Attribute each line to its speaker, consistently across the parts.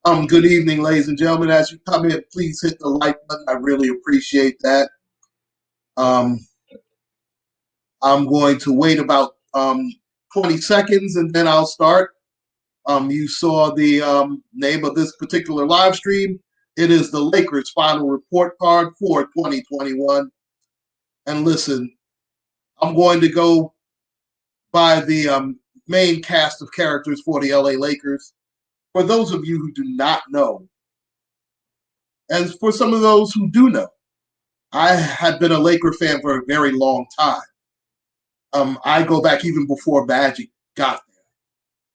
Speaker 1: Good evening, ladies and gentlemen. As you come in, please hit the like button. I really appreciate that. Um, I'm going to wait about 20 seconds and then I'll start. You saw the name of this particular live stream. It is the Lakers final report card for 2021. And listen, I'm going to go by the main cast of characters for the LA Lakers. For those of you who do not know, and for some of those who do know, I had been a Laker fan for a very long time. I go back even before Magic got there.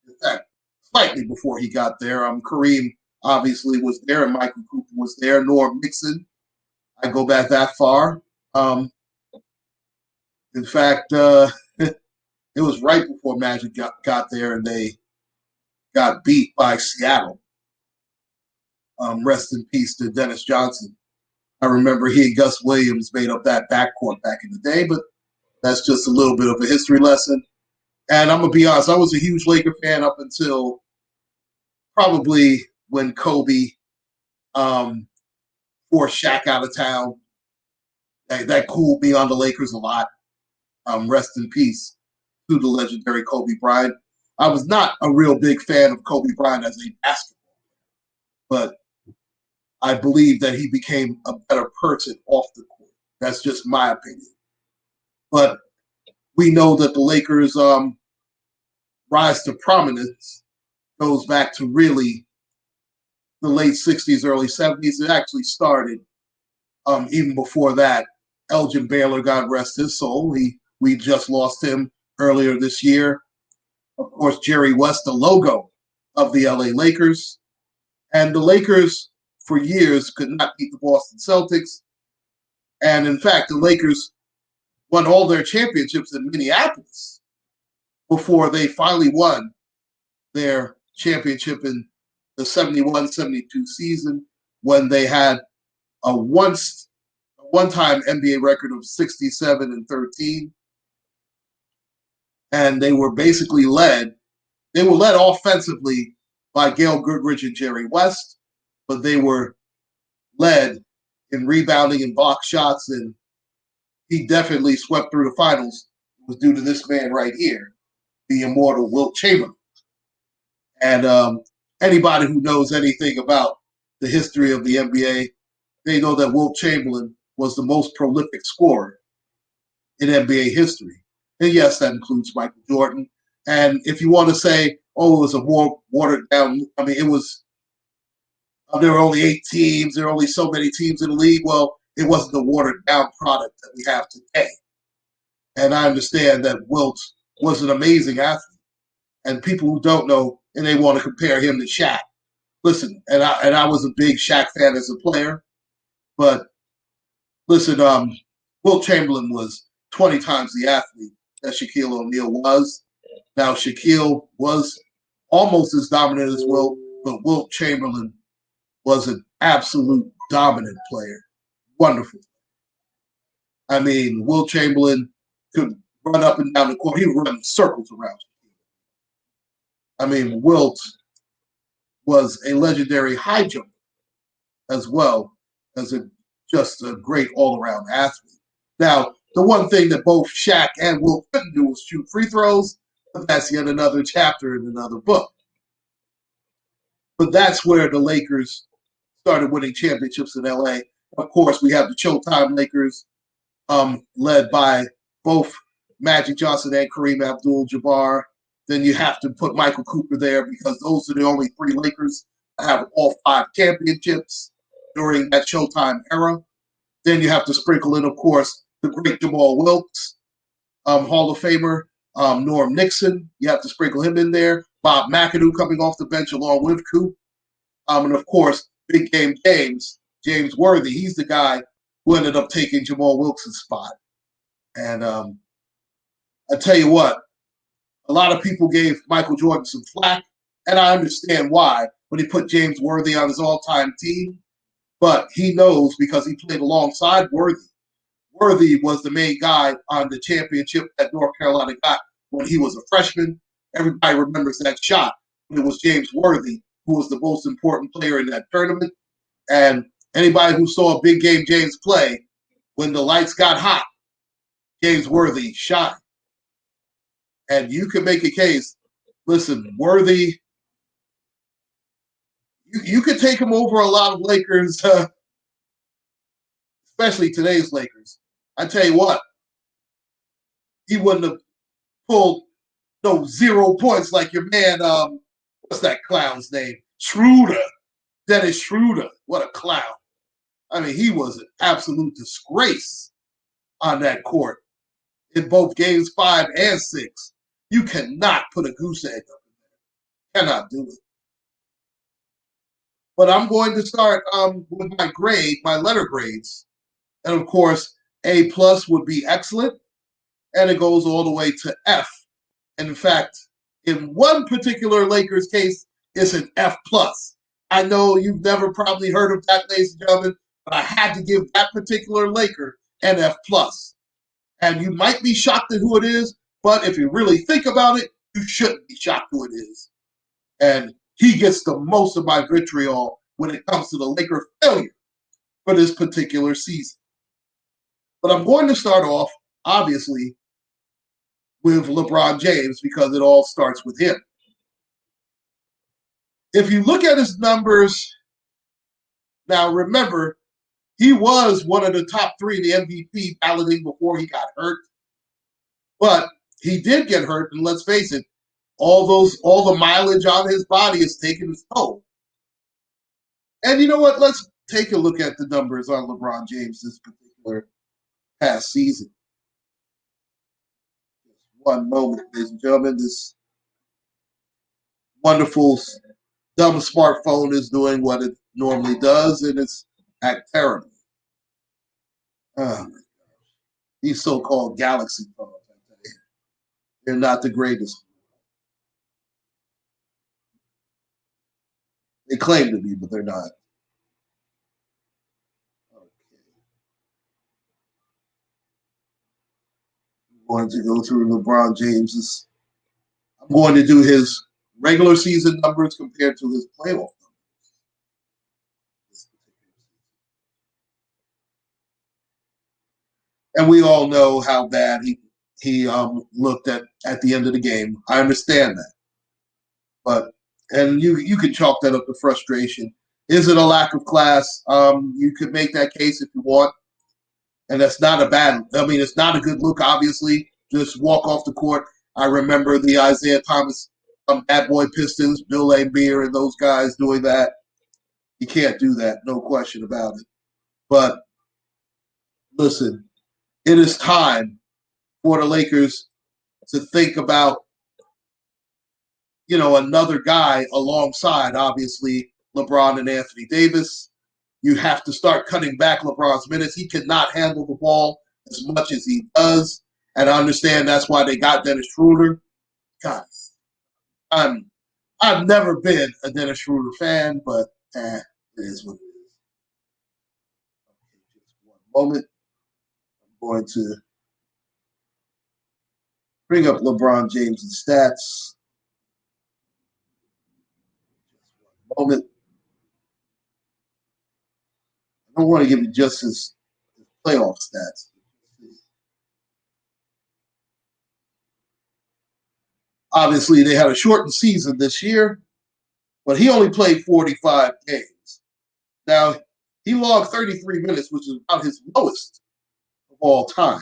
Speaker 1: In fact, slightly before he got there. Kareem obviously was there, and Michael Cooper was there. Norm Nixon. I go back that far. In fact, it was right before Magic got there, and they got beat by Seattle. Rest in peace to Dennis Johnson. I remember he and Gus Williams made up that backcourt back in the day, but that's just a little bit of a history lesson. And I'm going to be honest, I was a huge Laker fan up until probably when Kobe forced Shaq out of town. That cooled me on the Lakers a lot. Rest in peace to the legendary Kobe Bryant. I was not a real big fan of Kobe Bryant as a basketball player, but I believe that he became a better person off the court. That's just my opinion. But we know that the Lakers' rise to prominence goes back to really the late 60s, early 70s. It actually started even before that. Elgin Baylor, God rest his soul. We just lost him earlier this year. Of course, Jerry West, the logo of the LA Lakers. And the Lakers, for years, could not beat the Boston Celtics. And in fact, the Lakers won all their championships in Minneapolis before they finally won their championship in the 71-72 season, when they had a one-time NBA record of 67-13. And they were basically led offensively by Gail Goodrich and Jerry West, but they were led in rebounding and block shots, and he definitely swept through the finals. It was due to this man right here, the immortal Wilt Chamberlain. And anybody who knows anything about the history of the NBA, they know that Wilt Chamberlain was the most prolific scorer in NBA history. And yes, that includes Michael Jordan. And if you want to say, oh, it was a more watered down, I mean, there were only 8 teams, there were only so many teams in the league. Well, it wasn't the watered down product that we have today. And I understand that Wilt was an amazing athlete. And people who don't know, and they want to compare him to Shaq. Listen, and I was a big Shaq fan as a player, but listen, Wilt Chamberlain was 20 times the athlete that Shaquille O'Neal was. Now, Shaquille was almost as dominant as Wilt, but Wilt Chamberlain was an absolute dominant player. Wonderful. I mean, Wilt Chamberlain could run up and down the court. He would run in circles around Shaquille. I mean, Wilt was a legendary high jumper as well as just a great all-around athlete. Now, the one thing that both Shaq and Wilt couldn't do was shoot free throws, but that's yet another chapter in another book. But that's where the Lakers started winning championships in LA. Of course, we have the Showtime Lakers, led by both Magic Johnson and Kareem Abdul-Jabbar. Then you have to put Michael Cooper there, because those are the only 3 Lakers that have all 5 championships during that Showtime era. Then you have to sprinkle in, of course, the great Jamal Wilkes, Hall of Famer, Norm Nixon. You have to sprinkle him in there. Bob McAdoo coming off the bench along with Coop. And of course, Big Game James Worthy. He's the guy who ended up taking Jamal Wilkes' spot. And I tell you what, a lot of people gave Michael Jordan some flack, and I understand why, when he put James Worthy on his all-time team. But he knows, because he played alongside Worthy. Worthy was the main guy on the championship that North Carolina got when he was a freshman. Everybody remembers that shot when it was James Worthy who was the most important player in that tournament. And anybody who saw Big Game James play, when the lights got hot, James Worthy shot. And you can make a case. Listen, Worthy, you could take him over a lot of Lakers, especially today's Lakers. I tell you what, he wouldn't have pulled no 0 points like your man, what's that clown's name? Schroeder. Dennis Schroeder. What a clown. I mean, he was an absolute disgrace on that court in both games 5 and 6. You cannot put a goose egg up in there. Cannot do it. But I'm going to start with my grade, my letter grades. And of course, A plus would be excellent. And it goes all the way to F. And in fact, in one particular Lakers case, it's an F plus. I know you've never probably heard of that, ladies and gentlemen, but I had to give that particular Laker an F plus. And you might be shocked at who it is, but if you really think about it, you shouldn't be shocked who it is. And he gets the most of my vitriol when it comes to the Laker failure for this particular season. But I'm going to start off, obviously, with LeBron James because it all starts with him. If you look at his numbers, now remember, he was one of the top 3 in the MVP balloting before he got hurt. But he did get hurt, and let's face it, all the mileage on his body is taking its toll. And you know what? Let's take a look at the numbers on LeBron James this particular past season. Just one moment, ladies and gentlemen. This wonderful, dumb smartphone is doing what it normally does, and it's act terrible. Oh my gosh. These so-called Galaxy phones, I tell you, they're not the greatest. They claim to be, but they're not. Okay. I'm going to go through LeBron James's. I'm going to do his regular season numbers compared to his playoff numbers. And we all know how bad he looked at the end of the game. I understand that. But and you can chalk that up to frustration. Is it a lack of class? You could make that case if you want, and that's not a bad. I mean, it's not a good look. Obviously, just walk off the court. I remember the Isaiah Thomas, Bad Boy Pistons, Bill Laimbeer, and those guys doing that. You can't do that, no question about it. But listen, it is time for the Lakers to think about another guy alongside, obviously, LeBron and Anthony Davis. You have to start cutting back LeBron's minutes. He cannot handle the ball as much as he does. And I understand that's why they got Dennis Schroeder. God, I've never been a Dennis Schroeder fan, but it is what it is. Okay, just one moment. I'm going to bring up LeBron James' stats. Moment. I don't want to give you just his playoff stats. Obviously, they had a shortened season this year, but he only played 45 games. Now, he logged 33 minutes, which is about his lowest of all time.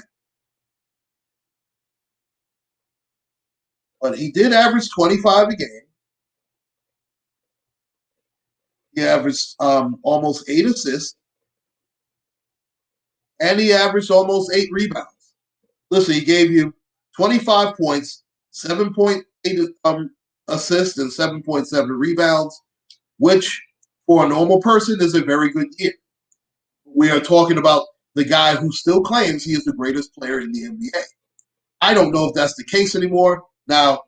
Speaker 1: But he did average 25 a game. He averaged almost 8 assists. And he averaged almost 8 rebounds. Listen, he gave you 25 points, 7.8 assists, and 7.7 rebounds, which for a normal person is a very good year. We are talking about the guy who still claims he is the greatest player in the NBA. I don't know if that's the case anymore. Now,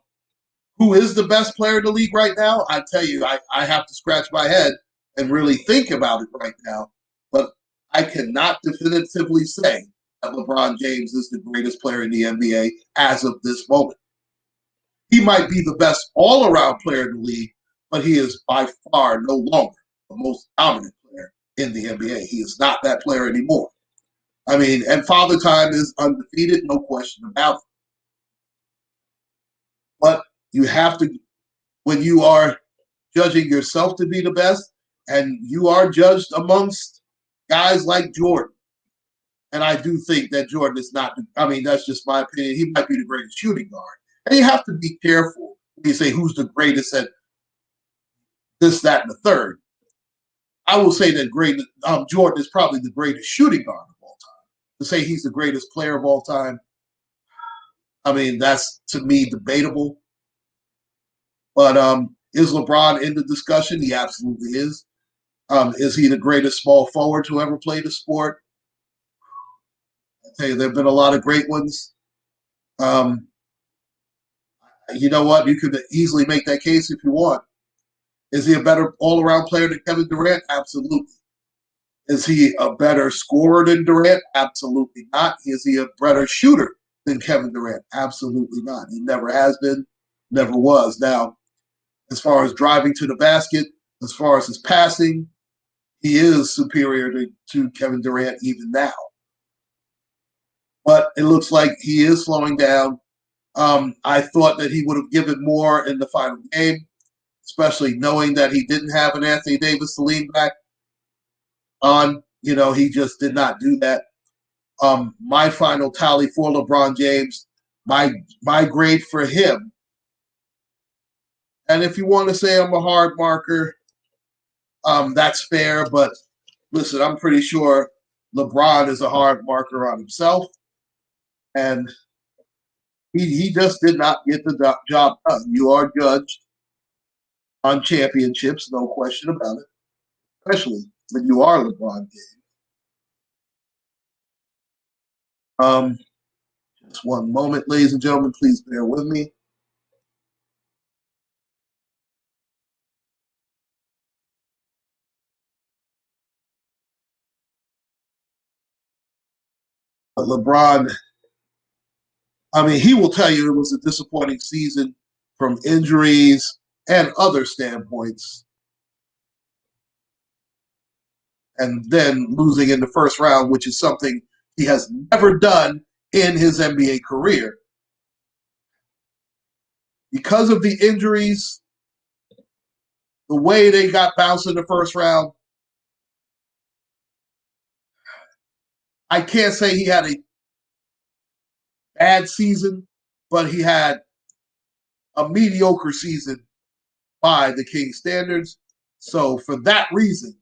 Speaker 1: who is the best player in the league right now? I tell you, I have to scratch my head and really think about it right now. But I cannot definitively say that LeBron James is the greatest player in the NBA as of this moment. He might be the best all-around player in the league, but he is by far no longer the most dominant player in the NBA. He is not that player anymore. I mean, and Father Time is undefeated, no question about it. But you have to, when you are judging yourself to be the best, and you are judged amongst guys like Jordan. And I do think that Jordan is not, I mean, that's just my opinion. He might be the greatest shooting guard. And you have to be careful when you say who's the greatest at this, that, and the third. I will say that Jordan is probably the greatest shooting guard of all time. To say he's the greatest player of all time, I mean, that's to me debatable. But is LeBron in the discussion? He absolutely is. Is he the greatest small forward to ever play the sport? I tell you, there have been a lot of great ones. Um, you know what? You could easily make that case if you want. Is he a better all-around player than Kevin Durant? Absolutely. Is he a better scorer than Durant? Absolutely not. Is he a better shooter than Kevin Durant? Absolutely not. He never has been, never was. Now, as far as driving to the basket, as far as his passing, he is superior to Kevin Durant even now. But it looks like he is slowing down. I thought that he would have given more in the final game, especially knowing that he didn't have an Anthony Davis to lean back on. You know, he just did not do that. My final tally for LeBron James, my grade for him, and if you want to say I'm a hard marker, that's fair. But listen, I'm pretty sure LeBron is a hard marker on himself, and he just did not get the job done. You are judged on championships, no question about it, especially when you are LeBron James. Just one moment, ladies and gentlemen, please bear with me. LeBron, I mean, he will tell you it was a disappointing season from injuries and other standpoints. And then losing in the first round, which is something he has never done in his NBA career. Because of the injuries, the way they got bounced in the first round, I can't say he had a bad season, but he had a mediocre season by the Kings standards. So for that reason,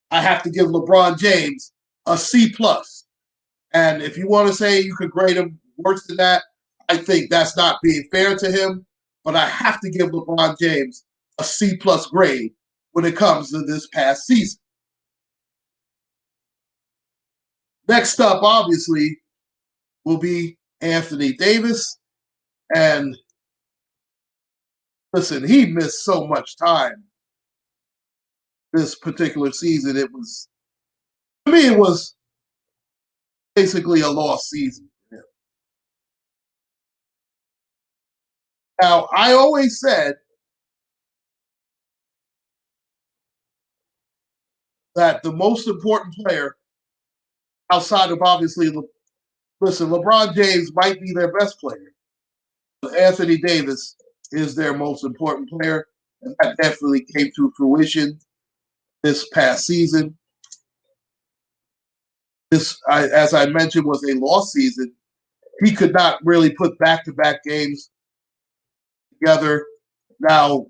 Speaker 1: I have to give LeBron James a C plus. And if you want to say you could grade him worse than that, I think that's not being fair to him. But I have to give LeBron James a C plus grade when it comes to this past season. Next up, obviously, will be Anthony Davis. And listen, he missed so much time this particular season. It was, to me, it was basically a lost season for him. Now, I always said that the most important player outside of obviously, listen, LeBron James might be their best player. But Anthony Davis is their most important player. And that definitely came to fruition this past season. This, as I mentioned, was a lost season. He could not really put back-to-back games together. Now,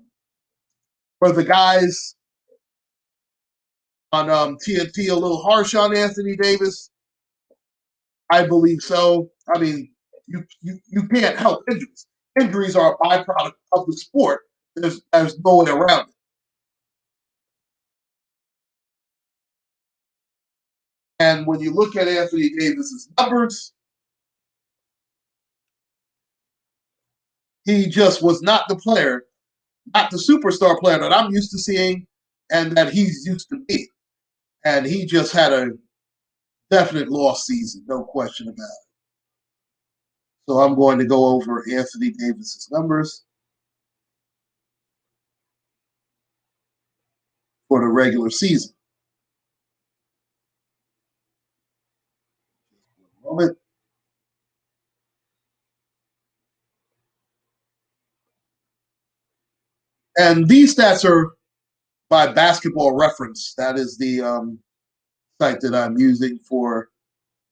Speaker 1: for the guys on TNT a little harsh on Anthony Davis, I believe so. I mean, you can't help injuries. Injuries are a byproduct of the sport. There's no way around it. And when you look at Anthony Davis's numbers, he just was not the player, not the superstar player that I'm used to seeing and that he's used to being. And he just had a definite lost season, no question about it. So I'm going to go over Anthony Davis's numbers. for the regular season. Moment. And these stats are by Basketball Reference. That is the site that I'm using for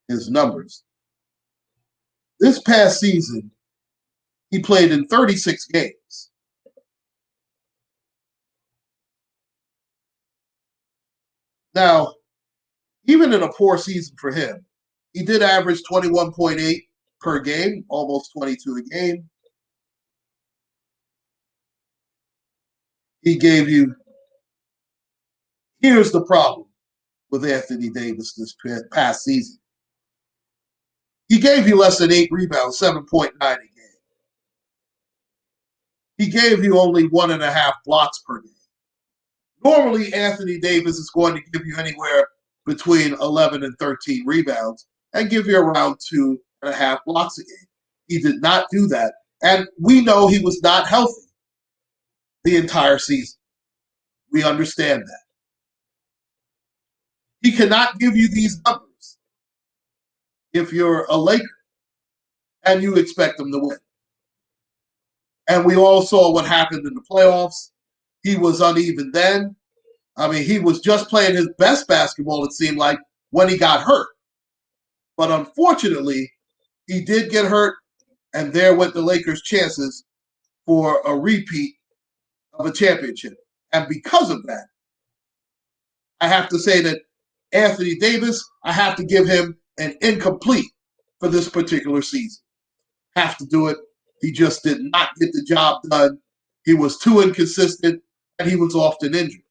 Speaker 1: his numbers. This past season, he played in 36 games. Now, even in a poor season for him, he did average 21.8 per game, almost 22 a game. He gave you, here's the problem with Anthony Davis this past season. He gave you less than 8 rebounds, 7.9 a game. He gave you only 1.5 blocks per game. Normally, Anthony Davis is going to give you anywhere between 11 and 13 rebounds and give you around 2.5 blocks a game. He did not do that. And we know he was not healthy the entire season. We understand that. He cannot give you these numbers if you're a Laker and you expect him to win. And we all saw what happened in the playoffs. He was uneven then. I mean, he was just playing his best basketball, it seemed like, when he got hurt. But unfortunately, he did get hurt, and there went the Lakers' chances for a repeat of a championship. And because of that, I have to say that Anthony Davis, I have to give him an incomplete for this particular season. Have to do it. He just did not get the job done. He was too inconsistent, and he was often injured.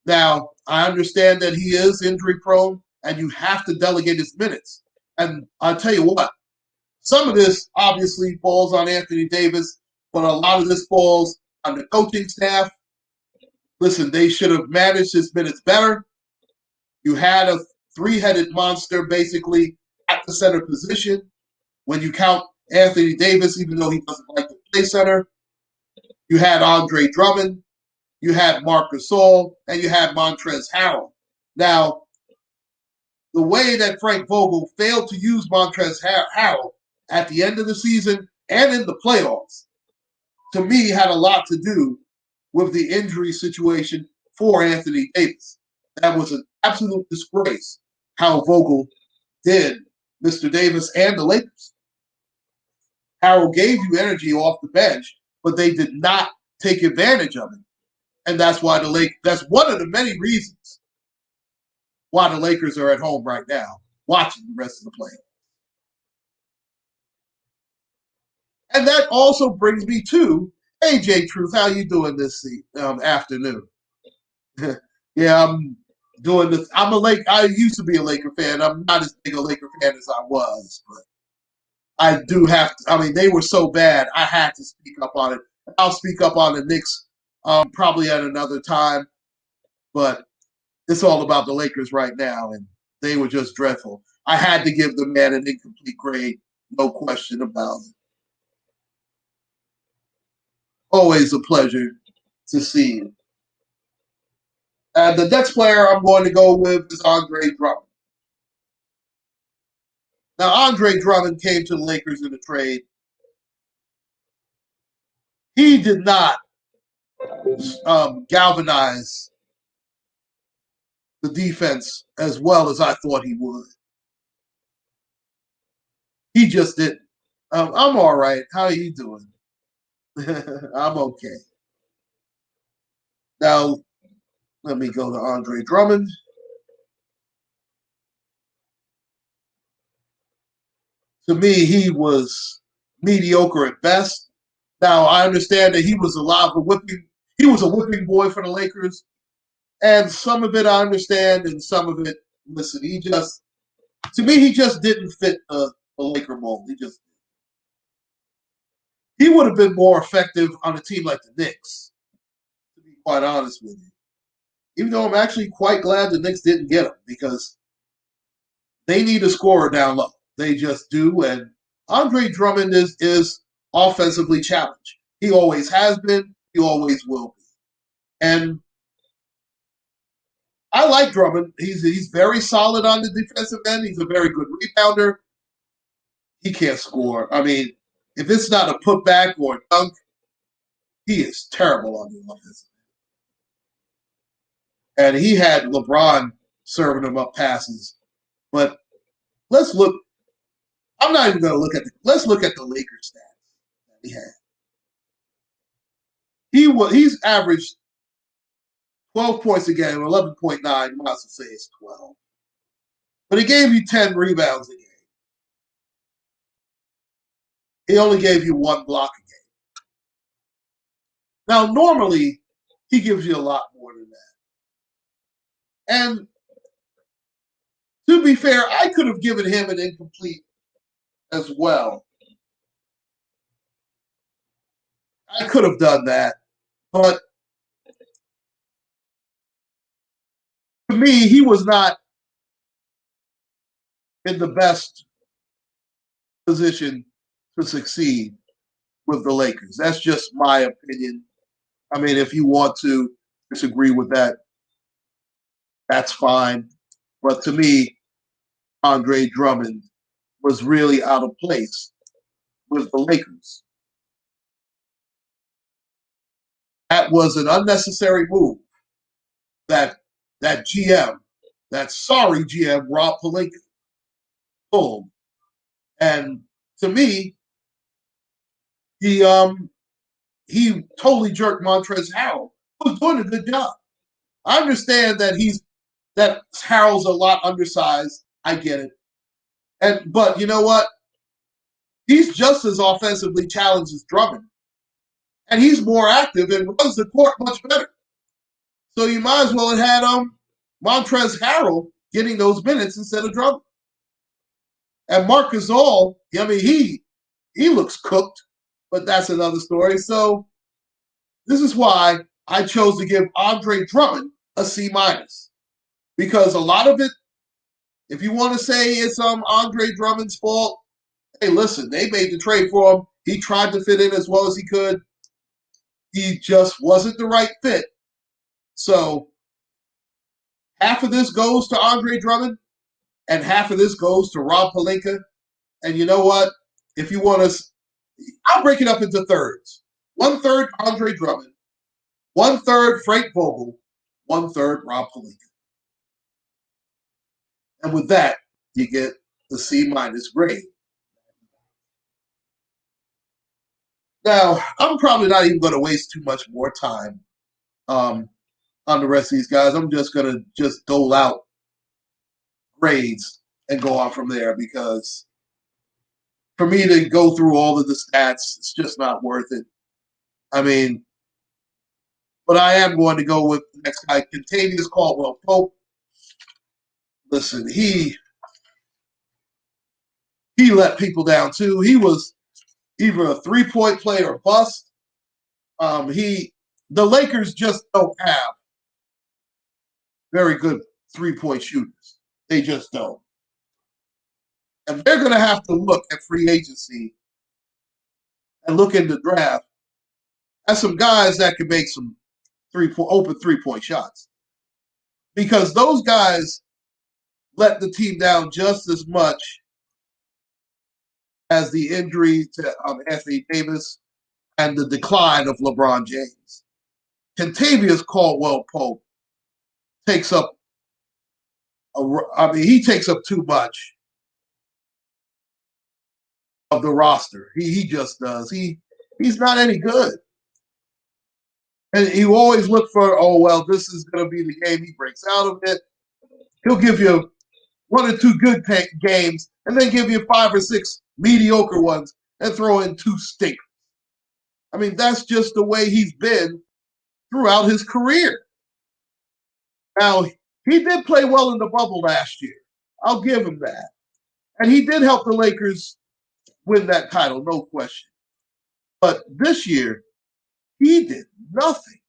Speaker 1: Now, I understand that he is injury prone, and you have to delegate his minutes. And I'll tell you what, some of this obviously falls on Anthony Davis, but a lot of this falls on the coaching staff. Listen, they should have managed his minutes better. You had a three-headed monster basically at the center position. When you count Anthony Davis, even though he doesn't like to play center, you had Andre Drummond, you had Marc Gasol, and you had Montrezl Harrell. Now, the way that Frank Vogel failed to use Montrezl Harrell at the end of the season and in the playoffs, to me, had a lot to do with the injury situation for Anthony Davis. That was an absolute disgrace how Vogel did Mr. Davis and the Lakers. Harrell gave you energy off the bench, but they did not take advantage of it. And that's why that's one of the many reasons why the Lakers are at home right now, watching the rest of the play. And that also brings me to AJ Truth. How you doing this afternoon? Yeah, I'm doing this. I used to be a Laker fan. I'm not as big a Laker fan as I was, but I do have to. I mean, they were so bad. I had to speak up on it. I'll speak up on the Knicks probably at another time, but it's all about the Lakers right now, and they were just dreadful. I had to give the man an incomplete grade, no question about it. Always a pleasure to see you. The next player I'm going to go with is Andre Drummond. Now, Andre Drummond came to the Lakers in a trade. He did not galvanize the defense as well as I thought he would. He just didn't. I'm all right. How are you doing? I'm okay. Now, let me go to Andre Drummond. To me, he was mediocre at best. Now, I understand that he was a whipping boy for the Lakers. And some of it I understand, and some of it, listen, he just didn't fit the Laker mold. He would have been more effective on a team like the Knicks, to be quite honest with you. Even though I'm actually quite glad the Knicks didn't get him, because they need a scorer down low. They just do. And Andre Drummond is offensively challenged. He always has been. He always will be. And I like Drummond. He's very solid on the defensive end. He's a very good rebounder. He can't score. I mean, if it's not a putback or a dunk, he is terrible on the offensive end. And he had LeBron serving him up passes. But let's look. I'm not even going to look at the. Let's look at the Lakers stats that he had. He's averaged 12 points a game, 11.9. You might as well say it's 12. But he gave you 10 rebounds a game. He only gave you one block a game. Now, normally, he gives you a lot more than that. And to be fair, I could have given him an incomplete as well. I could have done that. But to me, he was not in the best position to succeed with the Lakers. That's just my opinion. I mean, if you want to disagree with that, that's fine. But to me, Andre Drummond was really out of place with the Lakers. That was an unnecessary move that GM, that sorry GM, Rob Pelinka, pulled. And to me, he totally jerked Montrezl Harrell, who was doing a good job. I understand that Harrell's a lot undersized. I get it. But you know what? He's just as offensively challenged as Drummond. And he's more active and runs the court much better. So you might as well have had Montrezl Harrell getting those minutes instead of Drummond. And Marc Gasol, I mean, he looks cooked, but that's another story. So this is why I chose to give Andre Drummond a C minus. Because a lot of it, if you want to say it's Andre Drummond's fault, hey, listen, they made the trade for him. He tried to fit in as well as he could. He just wasn't the right fit. So half of this goes to Andre Drummond, and half of this goes to Rob Pelinka. And you know what? If you want to, I'll break it up into thirds. 1/3 Andre Drummond, 1/3 Frank Vogel, 1/3 Rob Pelinka. And with that, you get the C minus grade. Now, I'm probably not even going to waste too much more time on the rest of these guys. I'm just going to just dole out grades and go on from there because for me to go through all of the stats, it's just not worth it. I mean, but I am going to go with the next guy, Kentavious Caldwell Pope. Listen, he let people down too. He was either a 3-point player or bust. The Lakers just don't have very good 3-point shooters. They just don't. And they're going to have to look at free agency and look in the draft at some guys that can make some open 3-point shots. Because those guys let the team down just as much as the injury to Anthony Davis and the decline of LeBron James. Kentavious Caldwell Pope takes up he takes up too much of the roster. He just does. He's not any good. And you always look for, oh, well, this is going to be the game he breaks out of it. He'll give you 1 or 2 good games and then give you 5 or 6 mediocre ones and throw in 2 stinkers. I mean, that's just the way he's been throughout his career. Now, he did play well in the bubble last year. I'll give him that. And he did help the Lakers win that title, no question. But this year, he did nothing.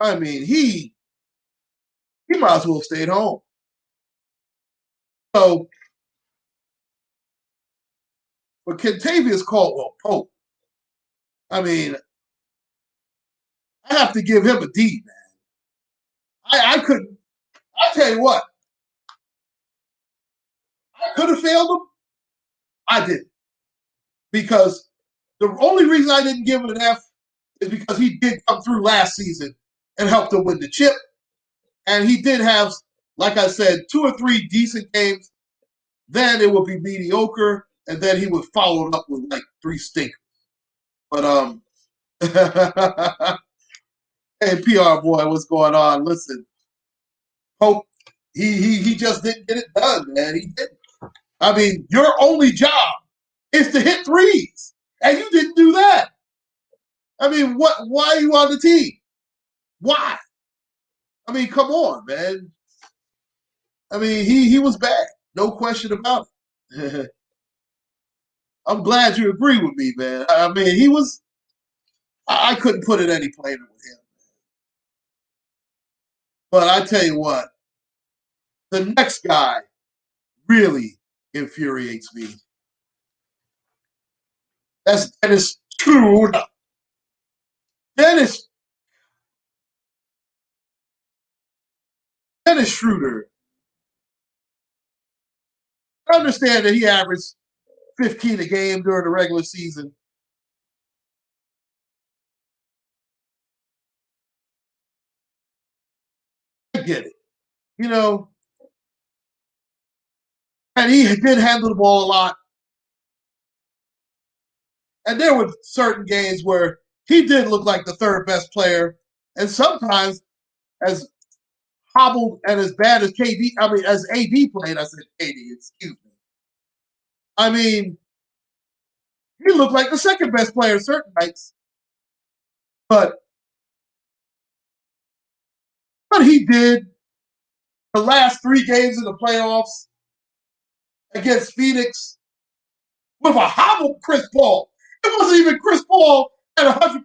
Speaker 1: I mean, he might as well have stayed home. So, for Kentavious Caldwell Pope, I mean, I have to give him a D, man. I I tell you what, I could have failed him. I didn't. Because the only reason I didn't give him an F is because he did come through last season and helped them win the chip. And he did have, like I said, 2 or 3 decent games. Then it would be mediocre, and then he would follow it up with like 3 stinkers. But hey, PR boy, what's going on? Listen, Pope, he just didn't get it done, man. He didn't. I mean, your only job is to hit threes, and you didn't do that. I mean, what? Why are you on the team? Why? I mean, come on, man. I mean, he was bad, no question about it. I'm glad you agree with me, man. I mean, he was. I couldn't put it any plainer with him. But I tell you what, the next guy really infuriates me. That's Dennis Schroeder. Dennis Dennis Schroeder. I understand that he averaged 15 a game during the regular season. I get it. You know, and he did handle the ball a lot. And there were certain games where he did look like the third best player. And sometimes, as hobbled and as bad as KD, I mean, as AD played, I said KD, excuse me. I mean, he looked like the second best player certain nights. But what he did the last 3 games in the playoffs against Phoenix with a hobbled Chris Paul. It wasn't even Chris Paul at 100.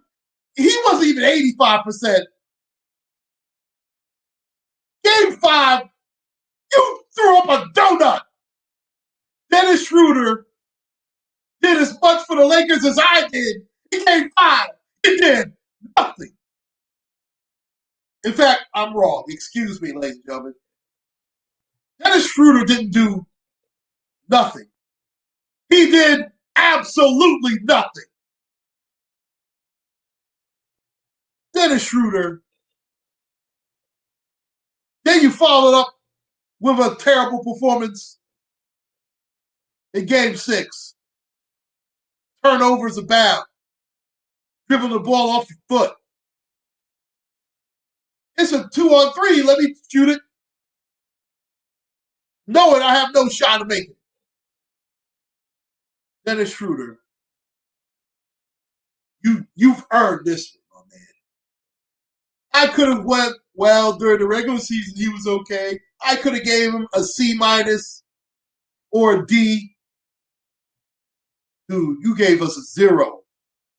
Speaker 1: He wasn't even 85%. Game 5, you threw up a donut. Dennis Schroeder did as much for the Lakers as I did in Game 5. He did nothing. In fact, I'm wrong. Excuse me, ladies and gentlemen. Dennis Schroeder didn't do nothing. He did absolutely nothing. Dennis Schroeder. Then you followed up with a terrible performance in Game 6. Turnovers abound. Dribble the ball off your foot. It's a 2-on-3. Let me shoot it. Knowing I have no shot to make it. Dennis Schroeder. You've earned this one, my man. I could have went, well, during the regular season, he was okay. I could have gave him a C- or a D. Dude, you gave us a 0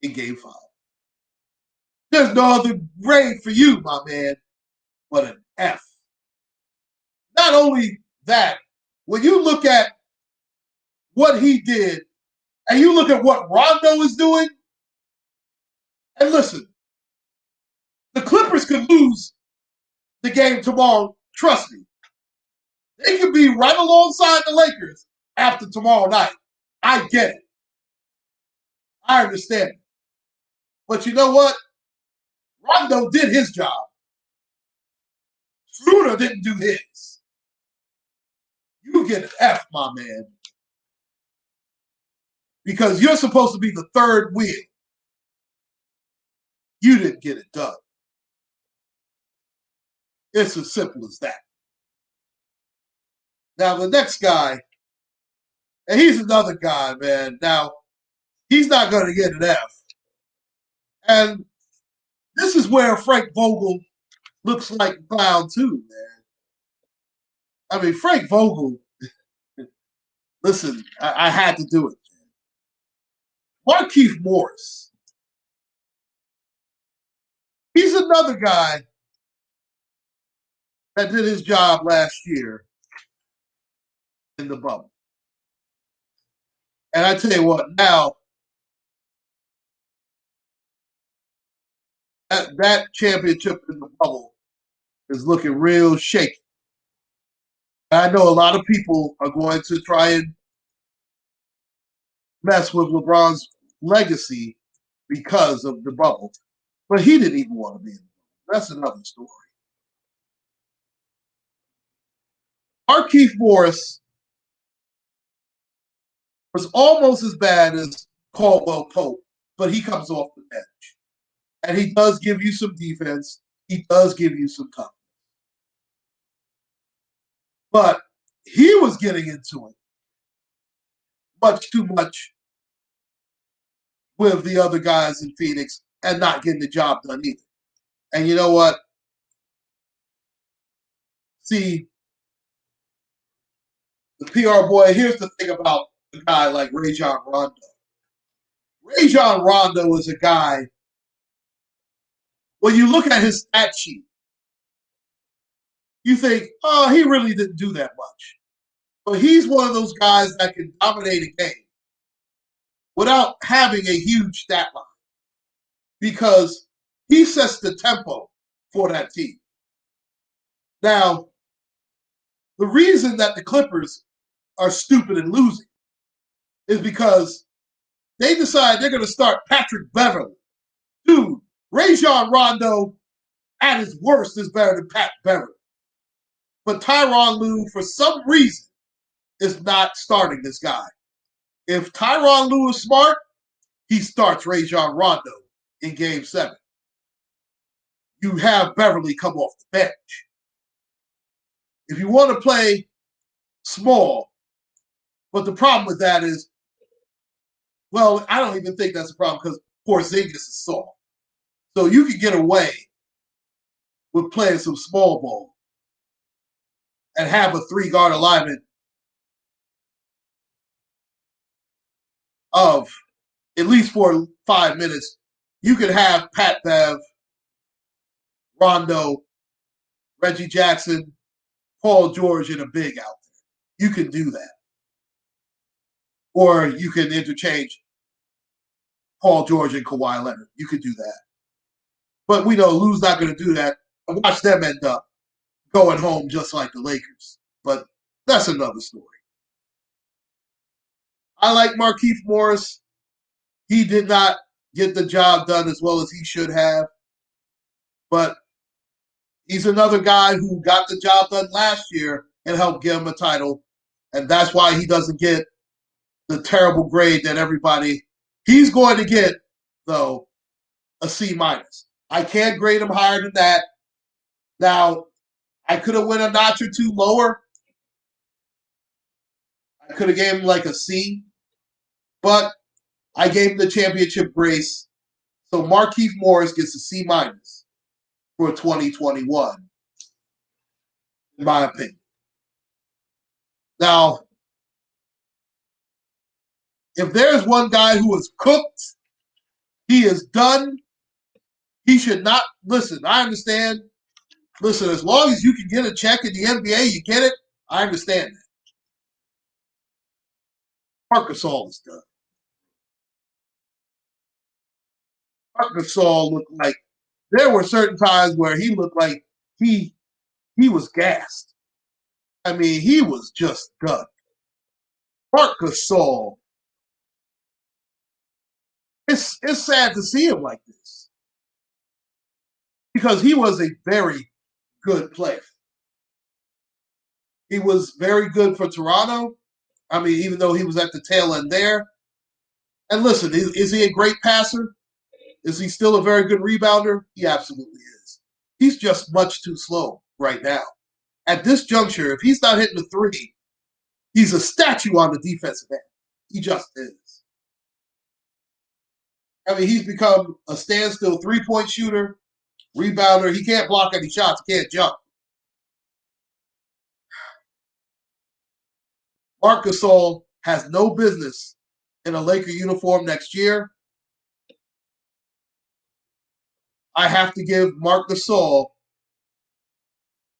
Speaker 1: in Game 5. There's no other grade for you, my man, but an F. Not only that, when you look at what he did and you look at what Rondo is doing, and listen, the Clippers could lose the game tomorrow. Trust me. They could be right alongside the Lakers after tomorrow night. I get it. I understand it. But you know what? Rondo did his job. Schroeder didn't do his. You get an F, my man. Because you're supposed to be the third wheel. You didn't get it done. It's as simple as that. Now, the next guy, and he's another guy, man. Now, he's not going to get an F. And this is where Frank Vogel looks like a clown, too, man. I mean, Frank Vogel, listen, I had to do it. Markieff Morris. He's another guy that did his job last year in the bubble. And I tell you what, now that championship in the bubble is looking real shaky. I know a lot of people are going to try and mess with LeBron's legacy because of the bubble, but he didn't even want to be in the bubble. That's another story. Markieff Morris was almost as bad as Caldwell Pope, but he comes off the bench. And he does give you some defense. He does give you some toughness. But he was getting into it much too much with the other guys in Phoenix and not getting the job done either. And you know what? See, the PR boy, here's the thing about a guy like Rajon Rondo. Rajon Rondo is a guy, when you look at his stat sheet, you think, oh, he really didn't do that much. But he's one of those guys that can dominate a game without having a huge stat line because he sets the tempo for that team. Now, the reason that the Clippers are stupid and losing is because they decide they're going to start Patrick Beverly. Dude, Rajon Rondo at his worst is better than Pat Beverly. But Tyronn Lue, for some reason, is not starting this guy. If Tyronn Lue is smart, he starts Rajon Rondo in Game 7. You have Beverly come off the bench. If you want to play small, but the problem with that is, well, I don't even think that's a problem because Porzingis is soft. So you can get away with playing some small ball and have a 3-guard alignment of, at least for 5 minutes, you could have Pat Bev, Rondo, Reggie Jackson, Paul George, and a big out there. You can do that. Or you can interchange Paul George and Kawhi Leonard. You could do that. But we know Lou's not going to do that. And watch them end up going home just like the Lakers. But that's another story. I like Markieff Morris. He did not get the job done as well as he should have. But he's another guy who got the job done last year and helped give him a title. And that's why he doesn't get the terrible grade that everybody. He's going to get, though, a C-. I can't grade him higher than that. Now, I could have went a notch or two lower. I could have gave him like a C. But I gave him the championship grace. So Markieff Morris gets a C- for 2021, in my opinion. Now, if there's one guy who is cooked, he is done. He should not listen. I understand. Listen, as long as you can get a check in the NBA, you get it. I understand that. Marc Gasol is done. Marc Gasol looked like there were certain times where he looked like he was gassed. I mean, he was just done. Marc Gasol, it's sad to see him like this because he was a very good player. He was very good for Toronto. I mean, even though he was at the tail end there. And listen, is he a great passer? Is he still a very good rebounder? He absolutely is. He's just much too slow right now. At this juncture, if he's not hitting the three, he's a statue on the defensive end. He just is. I mean, he's become a standstill three-point shooter, rebounder. He can't block any shots. He can't jump. Marc Gasol has no business in a Laker uniform next year. I have to give Marc Gasol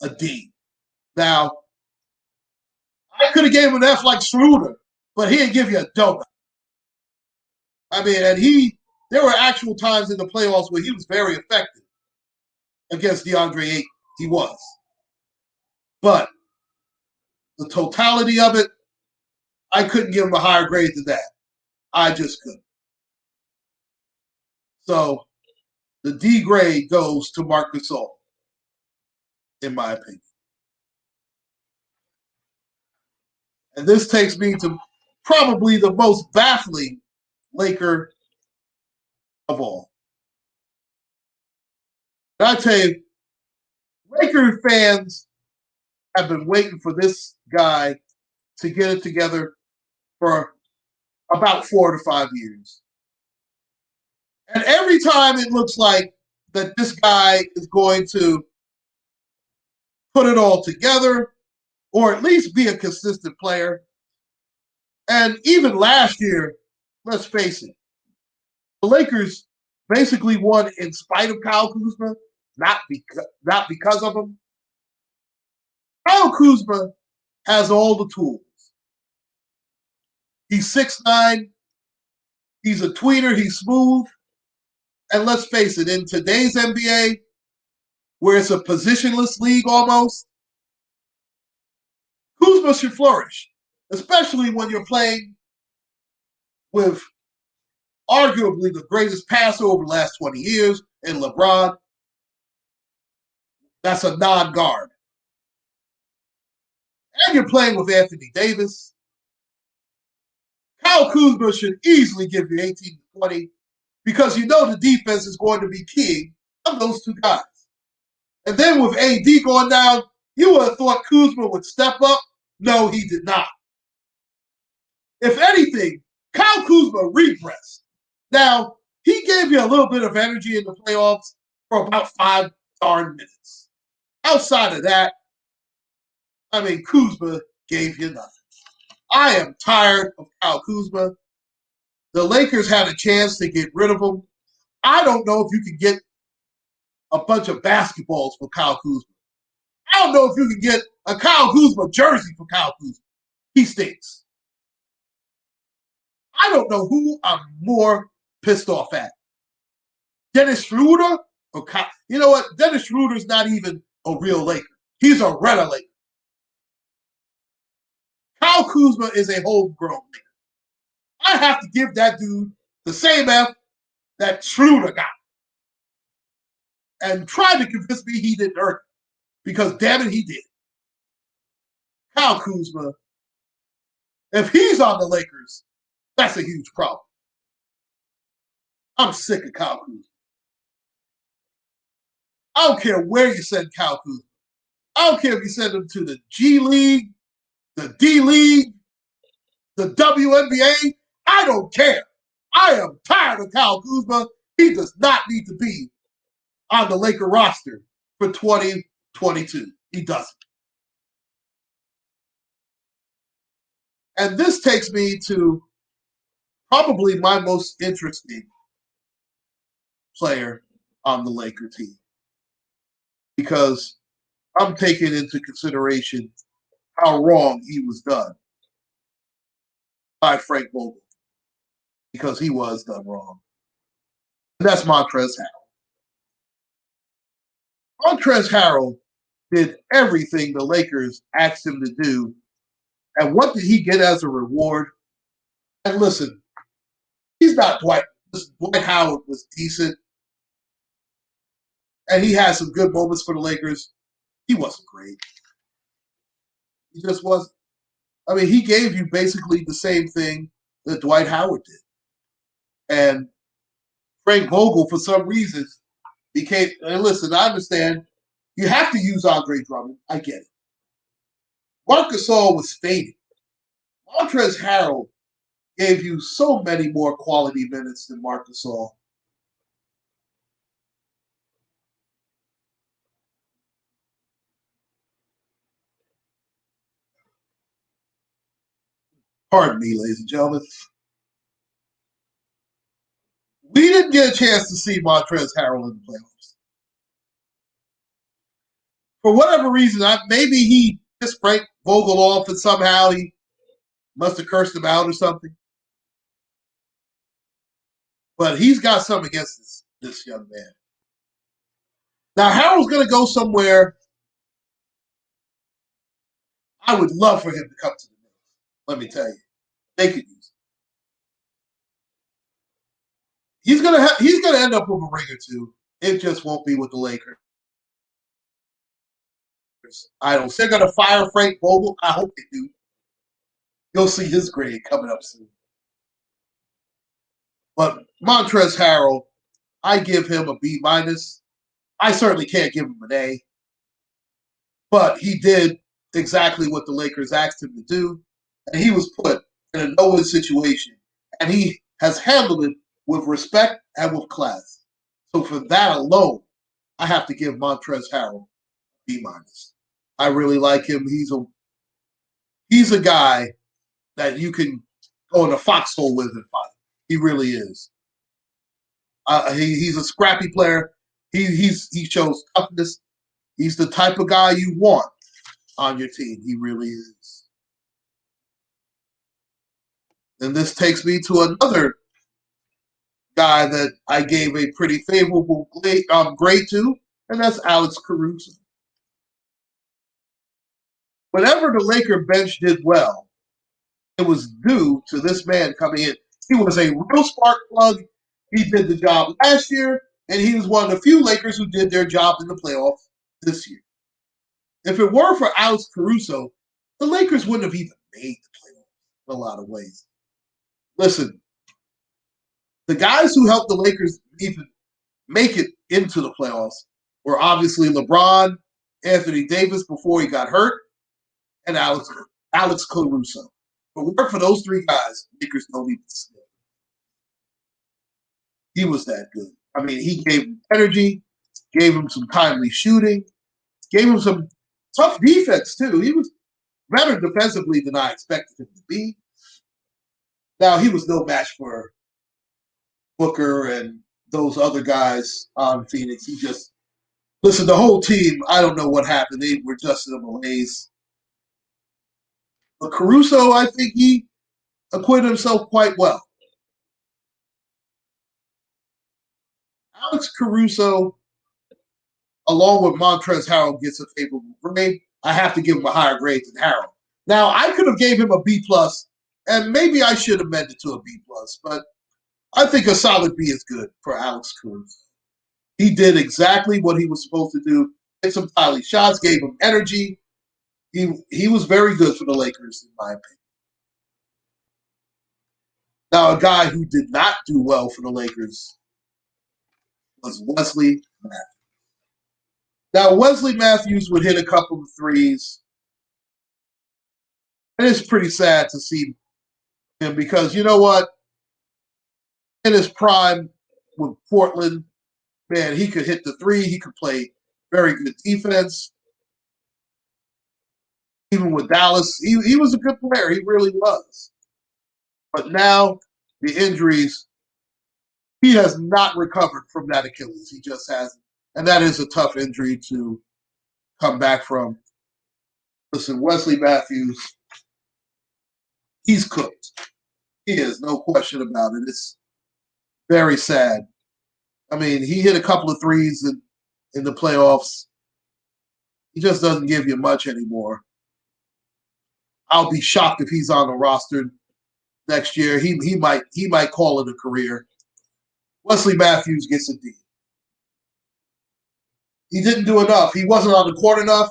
Speaker 1: a D. Now, I could have gave him an F like Schroeder, but he didn't give you a donut. I mean, and there were actual times in the playoffs where he was very effective against DeAndre Ayton. He was. But the totality of it, I couldn't give him a higher grade than that. I just couldn't. So the D grade goes to Marc Gasol, in my opinion. And this takes me to probably the most baffling Laker of all. And I tell you, Laker fans have been waiting for this guy to get it together for about 4 to 5 years. And every time it looks like that this guy is going to put it all together or at least be a consistent player. And even last year, let's face it, the Lakers basically won in spite of Kyle Kuzma, not because of him. Kyle Kuzma has all the tools. He's 6'9", he's a tweener, he's smooth. And let's face it, in today's NBA, where it's a positionless league almost, Kuzma should flourish, especially when you're playing with arguably the greatest passer over the last 20 years in LeBron. That's a non-guard. And you're playing with Anthony Davis. Kyle Kuzma should easily give you 18 to 20 because you know the defense is going to be king of those two guys. And then with AD going down, you would have thought Kuzma would step up. No, he did not. If anything, Kyle Kuzma regressed. Now, he gave you a little bit of energy in the playoffs for about 5 darn minutes. Outside of that, I mean, Kuzma gave you nothing. I am tired of Kyle Kuzma. The Lakers had a chance to get rid of him. I don't know if you can get a bunch of basketballs for Kyle Kuzma. I don't know if you can get a Kyle Kuzma jersey for Kyle Kuzma. He stinks. I don't know who I'm more pissed off at. Dennis Schroeder or Kyle? You know what? Dennis Schroeder's not even a real Laker. He's a Retta Laker. Kyle Kuzma is a homegrown Laker. I have to give that dude the same F that Schroeder got. And tried to convince me he didn't earn it. Because damn it, he did. Kyle Kuzma, if he's on the Lakers, that's a huge problem. I'm sick of Kyle Kuzma. I don't care where you send Kyle Kuzma. I don't care if you send him to the G League, the D League, the WNBA. I don't care. I am tired of Kyle Kuzma. He does not need to be on the Laker roster for 2022. He doesn't. And this takes me to probably my most interesting player on the Laker team. Because I'm taking into consideration how wrong he was done by Frank Vogel. Because he was done wrong. And that's Montrezl Harrell. Montrezl Harrell did everything the Lakers asked him to do. And what did he get as a reward? And listen, he's not Dwight. Dwight Howard was decent. And he had some good moments for the Lakers. He wasn't great. He just wasn't. I mean, he gave you basically the same thing that Dwight Howard did. And Frank Vogel, for some reason, became, and listen, I understand, you have to use Andre Drummond. I get it. Marc Gasol was fading. Montrezl Harrell gave you so many more quality minutes than Marc Gasol. Pardon me, ladies and gentlemen. We didn't get a chance to see Montrezl Harrell in the playoffs. For whatever reason, maybe he pissed Frank Vogel off and somehow he must have cursed him out or something. But he's got something against this young man. Now, Harrell's going to go somewhere. I would love for him to come to the Knicks. Let me tell you, they could use him. He's gonna end up with a ring or two. It just won't be with the Lakers. I don't. They're gonna fire Frank Vogel. I hope they do. You'll see his grade coming up soon. But Montrezl Harrell, I give him a B minus. I certainly can't give him an A, but he did exactly what the Lakers asked him to do, and he was put in a no-win situation, and he has handled it with respect and with class. So for that alone, I have to give Montrezl Harrell B minus. I really like him. He's a guy that you can go in a foxhole with and fight. He really is. He's a scrappy player. He shows toughness. He's the type of guy you want on your team. He really is. And this takes me to another guy that I gave a pretty favorable grade to, and that's Alex Caruso. Whenever the Laker bench did well, it was due to this man coming in. He was a real spark plug. He did the job last year, and he was one of the few Lakers who did their job in the playoffs this year. If it weren't for Alex Caruso, the Lakers wouldn't have even made the playoffs in a lot of ways. Listen, the guys who helped the Lakers even make it into the playoffs were obviously LeBron, Anthony Davis before he got hurt, and Alex Caruso. But work for those three guys, Lakers don't even sniff. He was that good. I mean, he gave him energy, gave him some timely shooting, gave him some tough defense too. He was better defensively than I expected him to be. Now, he was no match for Booker and those other guys on Phoenix. He just, listen, the whole team, I don't know what happened. They were just in a malaise. But Caruso, I think he acquitted himself quite well. Alex Caruso, along with Montrezl Harrell, gets a favorable grade. I have to give him a higher grade than Harrell. Now, I could have gave him a B plus, and maybe I should have meant it to a B plus, but I think a solid B is good for Alex Caruso. He did what he was supposed to do. Hit some timely shots, gave him energy. He was very good for the Lakers, in my opinion. Now, a guy who did not do well for the Lakers was Wesley Matthews. Now, Wesley Matthews would hit a couple of threes. And it's pretty sad to see him because you know what? In his prime with Portland, man, he could hit the three. He could play very good defense. Even with Dallas, he was a good player. He really was. But now, the injuries, he has not recovered from that Achilles. He just hasn't. And that is a tough injury to come back from. Listen, Wesley Matthews, he's cooked. He is, no question about it. It's very sad. I mean, he hit a couple of threes in the playoffs. He just doesn't give you much anymore. I'll be shocked if he's on the roster next year. He might call it a career. Wesley Matthews gets a D. He didn't do enough. He wasn't on the court enough.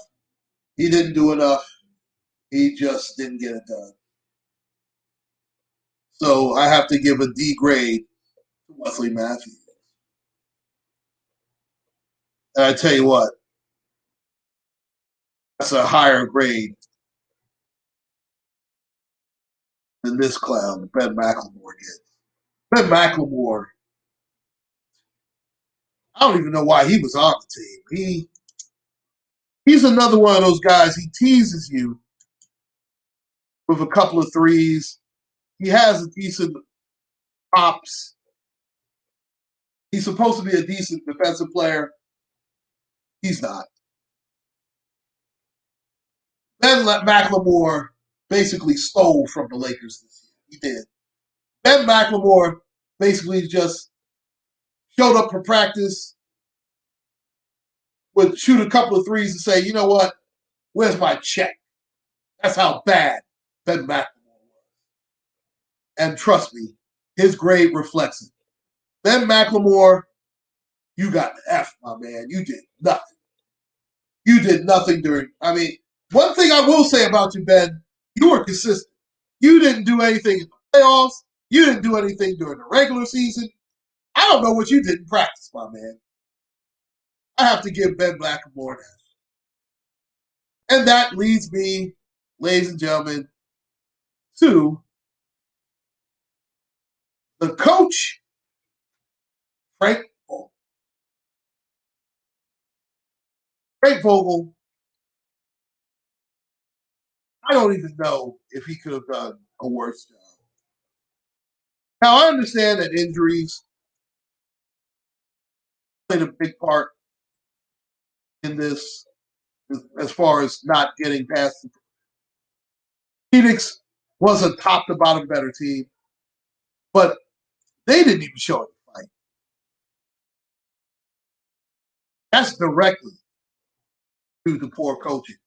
Speaker 1: He didn't do enough. He just didn't get it done. So I have to give a D grade to Wesley Matthews. And I tell you what, that's a higher grade than this clown, Ben Macklemore gets. Ben Macklemore, I don't even know why he was on the team. He's another one of those guys. He teases you with a couple of threes. He has a decent pops. He's supposed to be a decent defensive player. He's not. Ben Macklemore basically stole from the Lakers this year. He did. Ben Macklemore basically just showed up for practice, would shoot a couple of threes and say, you know what, where's my check? That's how bad Ben McLemore was. And trust me, his grade reflects it. Ben McLemore, you got an F, my man. You did nothing. You did nothing during. I mean, one thing I will say about you, Ben, you were consistent. You didn't do anything in the playoffs. You didn't do anything during the regular season. I don't know what you did in practice, my man. I have to give Ben Blackmore that. And that leads me, ladies and gentlemen, to the coach, Frank Vogel. Frank Vogel, I don't even know if he could have done a worse job. Now, I understand that injuries played a big part in this as far as not getting past the Phoenix was a top to bottom better team, but they didn't even show any fight. That's directly due to poor coaching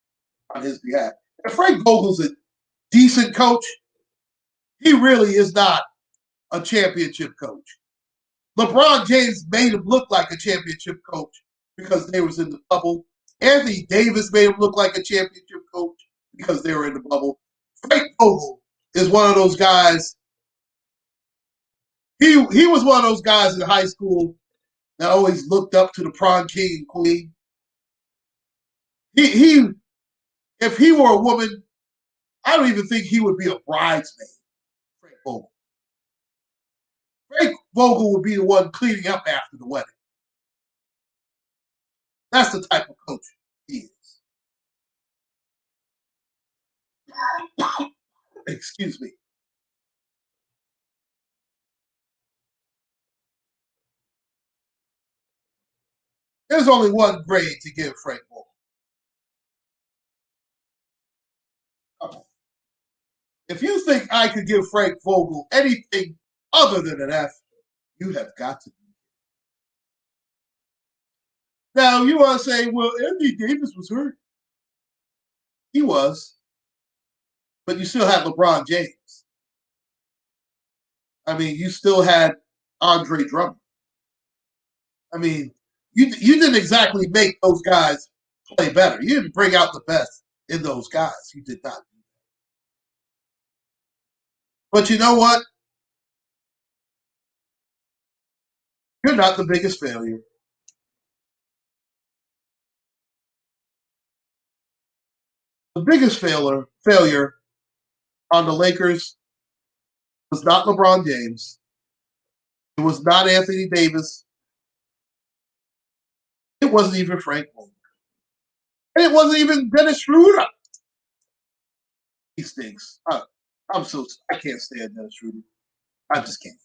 Speaker 1: on his behalf. And Frank Vogel's a decent coach. He really is not a championship coach. LeBron James made him look like a championship coach because they was in the bubble. Anthony Davis made him look like a championship coach because they were in the bubble. Frank Vogel is one of those guys. He was one of those guys in high school that always looked up to the prom king and queen. He if he were a woman, I don't even think he would be a bridesmaid. Frank Vogel. Frank Vogel would be the one cleaning up after the wedding. That's the type of coach he is. Excuse me. There's only one grade to give Frank Vogel. If you think I could give Frank Vogel anything other than an F, you have got to. Now, you want to say, well, Anthony Davis was hurt. He was. But you still had LeBron James. I mean, you still had Andre Drummond. I mean, you didn't exactly make those guys play better. You didn't bring out the best in those guys. You did not. But you know what? You're not the biggest failure. The biggest failure on the Lakers was not LeBron James. It was not Anthony Davis. It wasn't even Frank Vogel. And it wasn't even Dennis Schroeder. He stinks. I can't stand Dennis Schroeder. I just can't.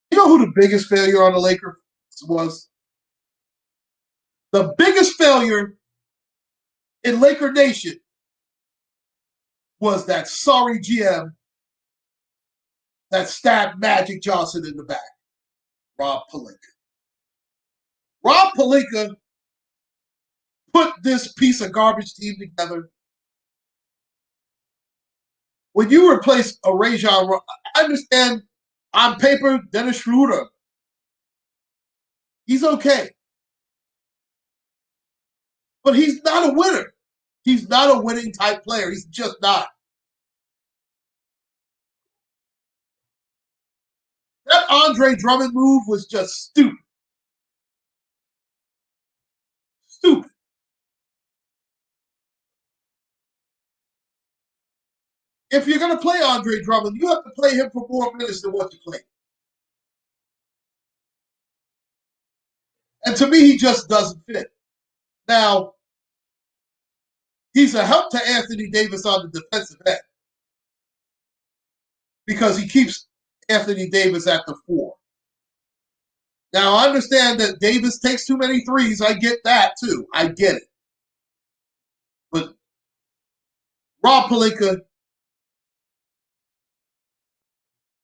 Speaker 1: You know who the biggest failure on the Lakers was? The biggest failure in Laker Nation was that sorry GM that stabbed Magic Johnson in the back, Rob Pelinka. Rob Pelinka put this piece of garbage team together. When you replace a Rajon, I understand on paper, Dennis Schroeder, he's okay. But he's not a winner. He's not a winning type player. He's just not. That Andre Drummond move was just stupid. Stupid. If you're going to play Andre Drummond, you have to play him for more minutes than what you play. And to me, he just doesn't fit. Now, he's a help to Anthony Davis on the defensive end because he keeps Anthony Davis at the 4. Now, I understand that Davis takes too many threes. I get that, too. I get it. But Rob Pelinka,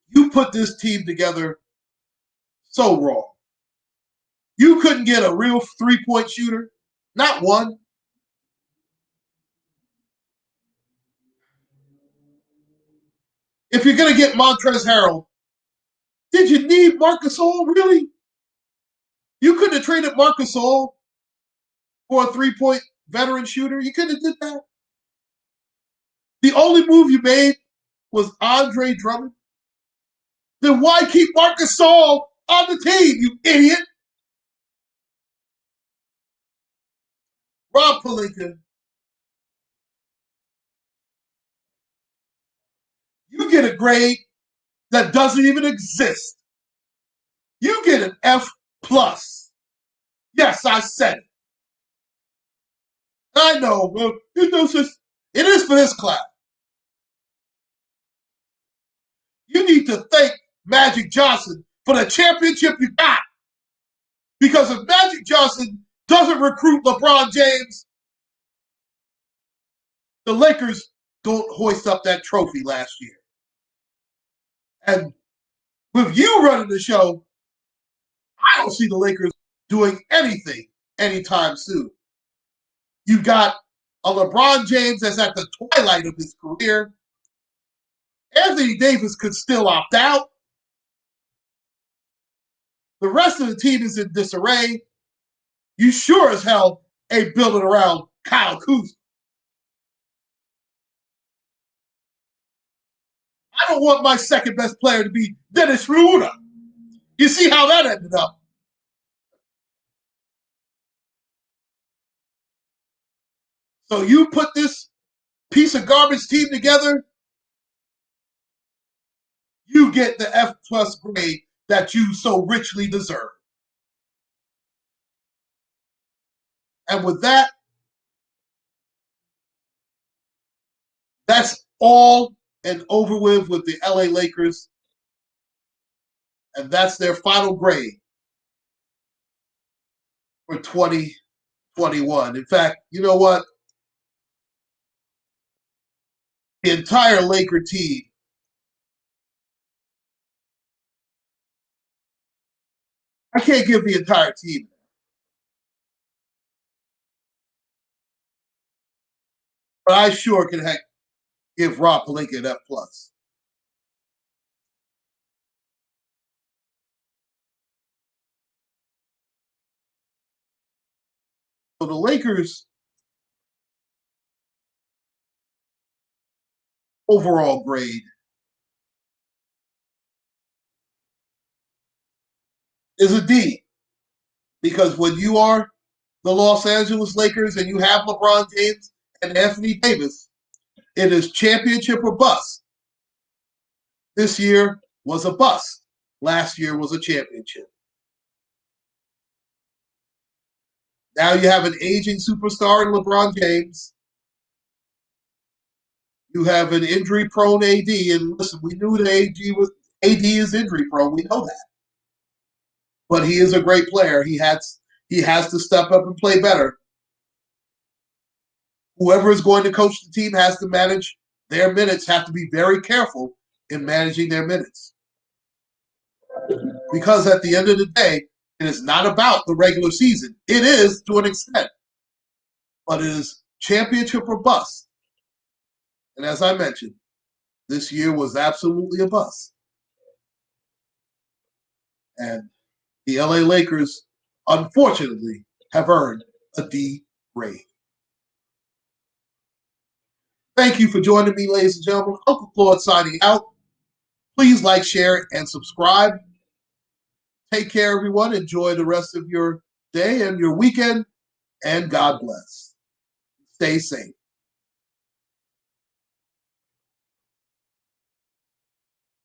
Speaker 1: you put this team together so wrong. You couldn't get a real three-point shooter, not one. if you're going to get Montrezl Harrell, did you need Marc Gasol, really? You couldn't have traded Marc Gasol for a three-point veteran shooter. You couldn't have did that. The only move you made was Andre Drummond. Then why keep Marc Gasol on the team, you idiot? Rob Pelinka, you get a grade that doesn't even exist. You get an F plus. Yes, I said it. I know, well, it is for this class. You need to thank Magic Johnson for the championship you got. Because if Magic Johnson doesn't recruit LeBron James, the Lakers don't hoist up that trophy last year. And with you running the show, I don't see the Lakers doing anything anytime soon. You got a LeBron James that's at the twilight of his career. Anthony Davis could still opt out. The rest of the team is in disarray. You sure as hell ain't building around Kyle Kuzma. I don't want my second best player to be Dennis Schroeder. You see how that ended up. So you put this piece of garbage team together, you get the F plus grade that you so richly deserve. And with that, that's all and over with the LA Lakers. And that's their final grade for 2021. In fact, you know what? The entire Laker team, I can't give the entire team, but I sure can give Rob Pelinka an F plus. So the Lakers' overall grade is a D, because when you are the Los Angeles Lakers and you have LeBron James and Anthony Davis, it is championship or bust. This year was a bust. Last year was a championship. Now you have an aging superstar in LeBron James. You have an injury-prone AD, and listen, we knew that AD is injury-prone. We know that, but he is a great player. He has to step up and play better. Whoever is going to coach the team has to manage their minutes. Have to be very careful in managing their minutes, because at the end of the day, it is not about the regular season. It is to an extent, but it is championship or bust. And as I mentioned, this year was absolutely a bust. And the LA Lakers, unfortunately, have earned a D grade. Thank you for joining me, ladies and gentlemen. UncleClaude signing out. Please like, share, and subscribe. Take care, everyone. Enjoy the rest of your day and your weekend, and God bless. Stay safe.